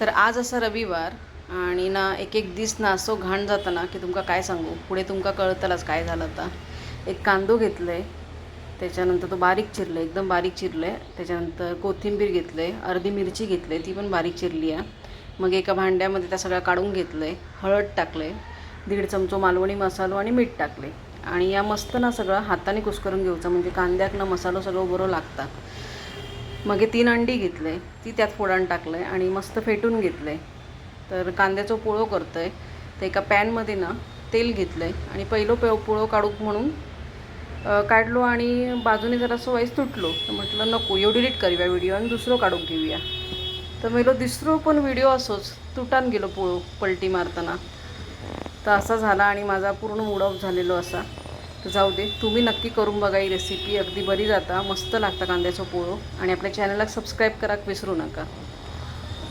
तर आज असा रविवार आणि ना एक एक दीस ना असो घाण जाता ना की तुमका काय सांगू, पुढे तुमका कळतलाच काय झालं. आता एक कांदो घेतले, त्याच्यानंतर तो बारीक चिरले, एकदम बारीक चिरले. त्याच्यानंतर कोथिंबीर घेतले, अर्धी मिरची घेतले, ती पण बारीक चिरली आहे. मग एका भांड्यामध्ये त्या सगळ्या काढून घेतले, हळद टाकले, 1.5 चमचो मालवणी मसालो आणि मीठ टाकले. आणि या मस्त ना सगळं हाताने कुस्करून घ्यायचं, म्हणजे कांद्याक ना मसालो सगळं बरोबर लागतात. मग हे 3 अंडी घेतले, ती त्यात फोडून टाकले आणि मस्त फेटून घेतले. तर कांद्याचं पोळो करतो आहे, तर एका पॅनमध्ये ना तेल घेतलं आहे आणि पहिलं पोळो काढूक म्हणून काढलो आणि बाजूने जरासं वाईस तुटलो. तर म्हटलं नको, एवढी डिलीट करूया व्हिडिओ आणि दुसरं काढून घेऊया. तर मेलो दुसरं पण व्हिडिओ असोच तुटान गेलो पोळो पलटी मारताना. तर असा झाला आणि माझा पूर्ण मूड ऑफ झालेलो असा. तर जाऊ दे, तुम्ही नक्की करून बघा, ही रेसिपी अगदी बरी जाता, मस्त लागतं कांद्याचं पोळो. आणि आपल्या चॅनलला सबस्क्राईब करायला विसरू नका.